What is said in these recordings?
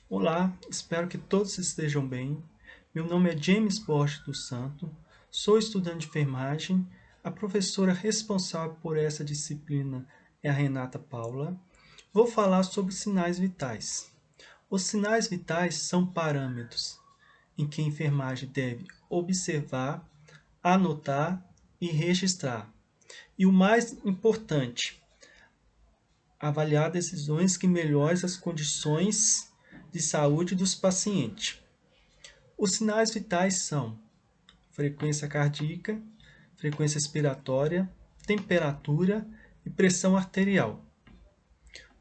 Olá, espero que todos estejam bem. Meu nome é James Borges dos Santos, sou estudante de enfermagem. A professora responsável por essa disciplina é a Renata Paula. Vou falar sobre sinais vitais. Os sinais vitais são parâmetros em que a enfermagem deve observar, anotar e registrar. E o mais importante, avaliar decisões que melhorem as condições de saúde dos pacientes. Os sinais vitais são frequência cardíaca, frequência respiratória, temperatura e pressão arterial.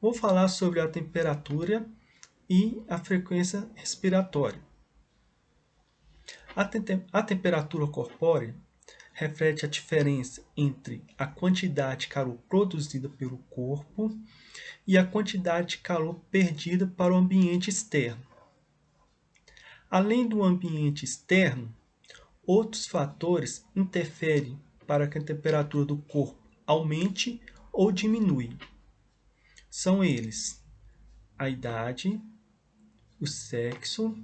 Vou falar sobre a temperatura e a frequência respiratória. A temperatura corpórea reflete a diferença entre a quantidade de calor produzida pelo corpo e a quantidade de calor perdida para o ambiente externo. Além do ambiente externo, outros fatores interferem para que a temperatura do corpo aumente ou diminua. São eles: a idade, o sexo,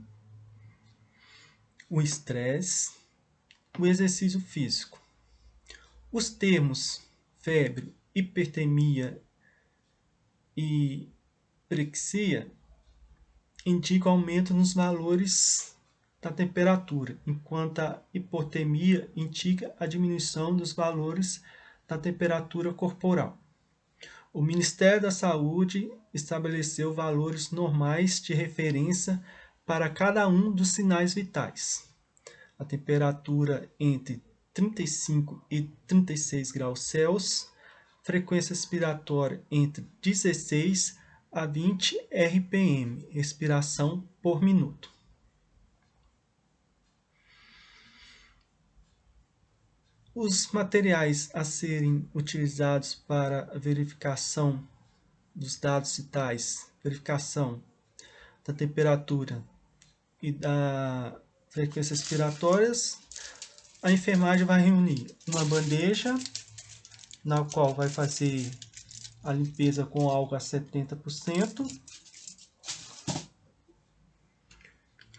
o estresse, o exercício físico. Os termos febre, hipertermia e prexia indicam aumento nos valores da temperatura, enquanto a hipotermia indica a diminuição dos valores da temperatura corporal. O Ministério da Saúde estabeleceu valores normais de referência para cada um dos sinais vitais. A temperatura entre 35 e 36 graus Celsius, frequência respiratória entre 16 a 20 RPM, respiração por minuto. Os materiais a serem utilizados para a verificação dos dados vitais, verificação da temperatura e da frequência respiratórias, a enfermagem vai reunir uma bandeja na qual vai fazer a limpeza com álcool a 70%,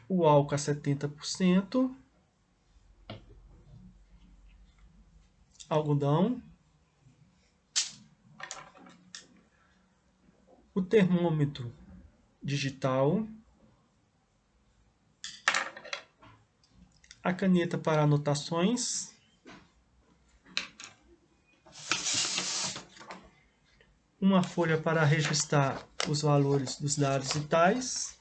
o álcool a 70%, algodão, o termômetro digital, a caneta para anotações, uma folha para registrar os valores dos dados vitais,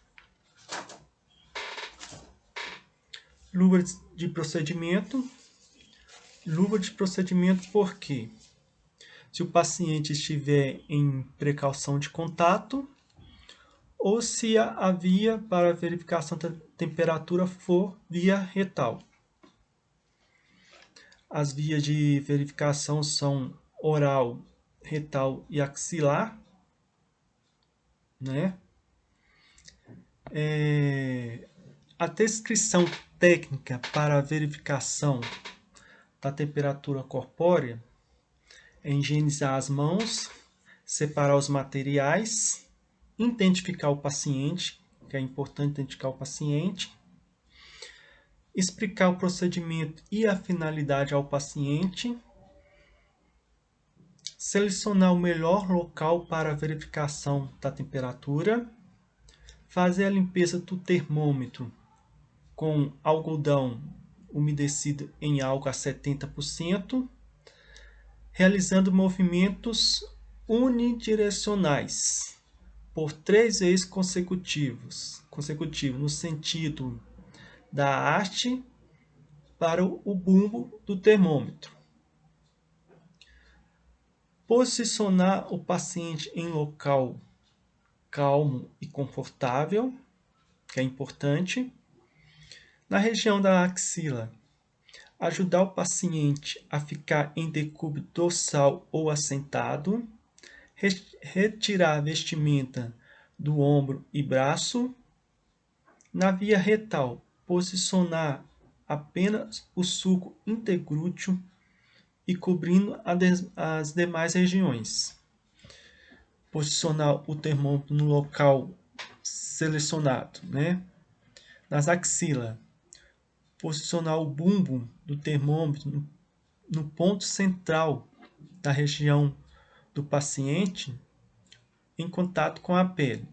luva de procedimento. Luva de procedimento porque se o paciente estiver em precaução de contato ou se a via para verificação da temperatura for via retal. As vias de verificação são oral, retal e axilar, né? A descrição técnica para a verificação da temperatura corpórea é higienizar as mãos, separar os materiais, identificar o paciente, que é importante identificar o paciente, explicar o procedimento e a finalidade ao paciente, selecionar o melhor local para a verificação da temperatura, fazer a limpeza do termômetro com algodão umedecido em álcool a 70%, realizando movimentos unidirecionais por 3 vezes consecutivos, no sentido da haste para o bumbo do termômetro. Posicionar o paciente em local calmo e confortável, que é importante. Na região da axila, ajudar o paciente a ficar em decúbito dorsal ou assentado, retirar a vestimenta do ombro e braço. Na via retal, posicionar apenas o sulco interglúteo e cobrindo as demais regiões. Posicionar o termômetro no local selecionado, né? Nas axilas. Posicionar o bumbo do termômetro no ponto central da região do paciente em contato com a pele.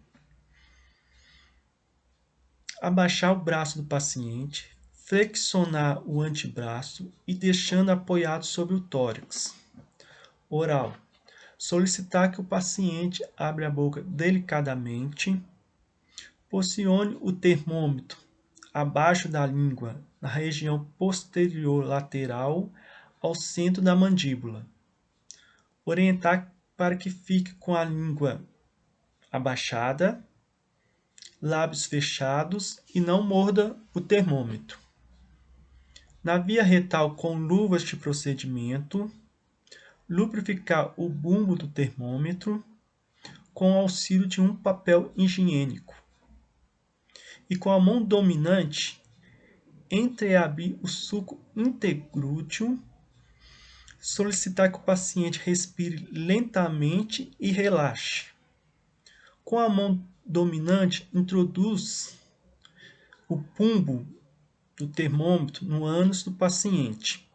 Abaixar o braço do paciente, flexionar o antebraço e deixando apoiado sobre o tórax. Oral. Solicitar que o paciente abra a boca delicadamente. Posicione o termômetro abaixo da língua, na região posterior lateral, ao centro da mandíbula. Orientar para que fique com a língua abaixada, lábios fechados e não morda o termômetro. Na via retal com luvas de procedimento, lubrificar o bumbo do termômetro com o auxílio de um papel higiênico. E com a mão dominante, entreabrir o sulco interglúteo, solicitar que o paciente respire lentamente e relaxe. Com a mão dominante, introduz o bumbo do termômetro no ânus do paciente,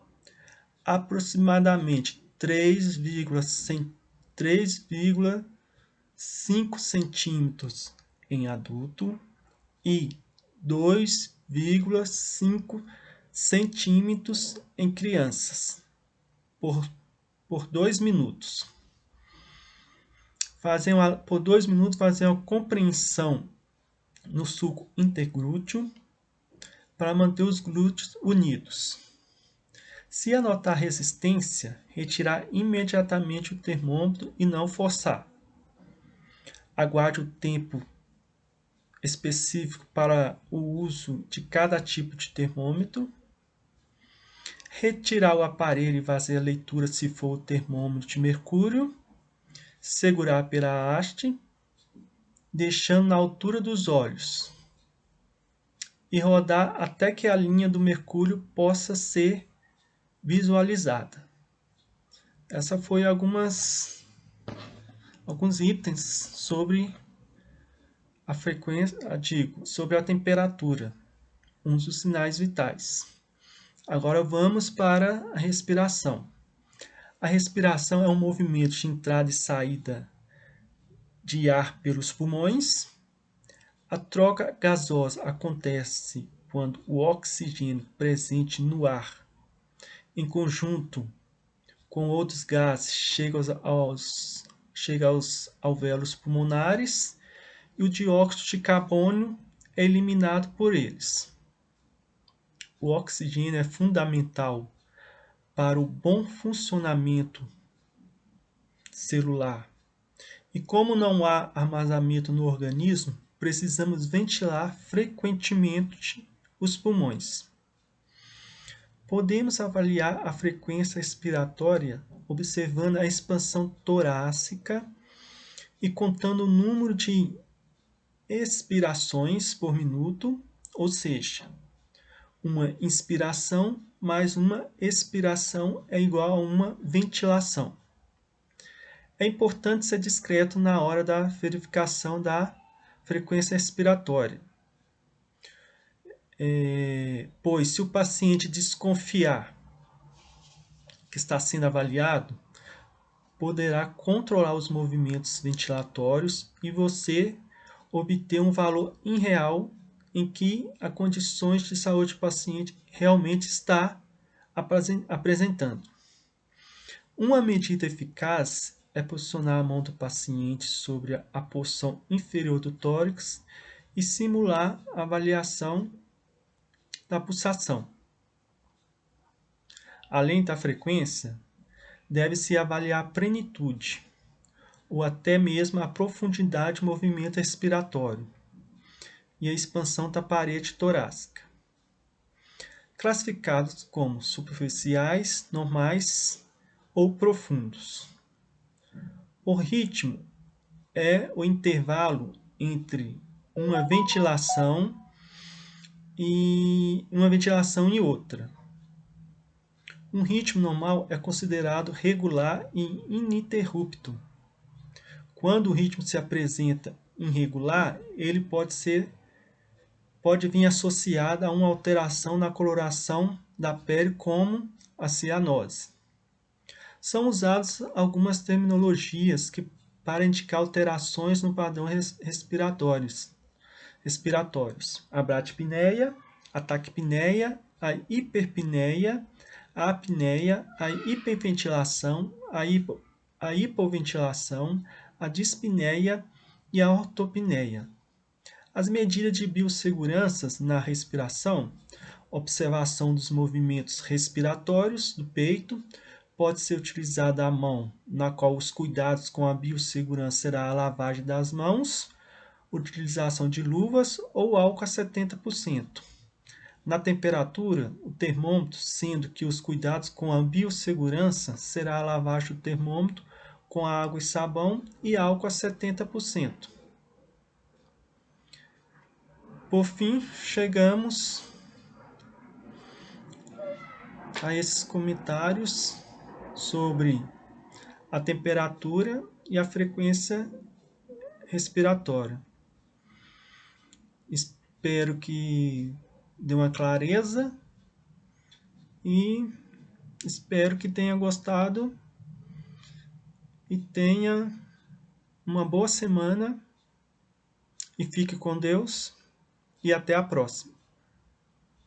aproximadamente 3,5 centímetros em adulto e 2,5 centímetros em crianças, por 2 minutos. Por 2 minutos, fazer uma compreensão no sulco interglúteo para manter os glúteos unidos. Se anotar resistência, retirar imediatamente o termômetro e não forçar. Aguarde o tempo específico para o uso de cada tipo de termômetro. Retirar o aparelho e fazer a leitura se for o termômetro de mercúrio. Segurar pela haste, deixando na altura dos olhos. E rodar até que a linha do mercúrio possa ser visualizada. Essa foi alguns itens sobre a frequência, sobre a temperatura, um dos sinais vitais. Agora vamos para a respiração. A respiração é um movimento de entrada e saída de ar pelos pulmões. A troca gasosa acontece quando o oxigênio presente no ar, em conjunto com outros gases, chega aos alvéolos pulmonares e o dióxido de carbono é eliminado por eles. O oxigênio é fundamental para o bom funcionamento celular. E como não há armazenamento no organismo, precisamos ventilar frequentemente os pulmões. Podemos avaliar a frequência respiratória observando a expansão torácica e contando o número de expirações por minuto, ou seja, uma inspiração mais uma expiração é igual a uma ventilação. É importante ser discreto na hora da verificação da frequência respiratória, pois se o paciente desconfiar que está sendo avaliado, poderá controlar os movimentos ventilatórios e você obter um valor irreal em que as condições de saúde do paciente realmente está apresentando. Uma medida eficaz é posicionar a mão do paciente sobre a porção inferior do tórax e simular a avaliação da pulsação. Além da frequência, deve-se avaliar a plenitude, ou até mesmo a profundidade do movimento respiratório e a expansão da parede torácica, classificados como superficiais, normais ou profundos. O ritmo é o intervalo entre uma ventilação e outra. Um ritmo normal é considerado regular e ininterrupto. Quando o ritmo se apresenta irregular, ele pode vir associado a uma alteração na coloração da pele, como a cianose. São usadas algumas terminologias para indicar alterações no padrão respiratórios. A bradipneia, a taquipneia, a hiperpneia, a apneia, a hiperventilação, a hipoventilação, a dispneia e a ortopneia. As medidas de biossegurança na respiração: observação dos movimentos respiratórios do peito. Pode ser utilizada a mão, na qual os cuidados com a biossegurança será a lavagem das mãos, utilização de luvas ou álcool a 70%. Na temperatura, o termômetro, sendo que os cuidados com a biossegurança será a lavagem do termômetro com água e sabão e álcool a 70%. Por fim, chegamos a esses comentários sobre a temperatura e a frequência respiratória. Espero que dê uma clareza e espero que tenha gostado e tenha uma boa semana e fique com Deus e até a próxima.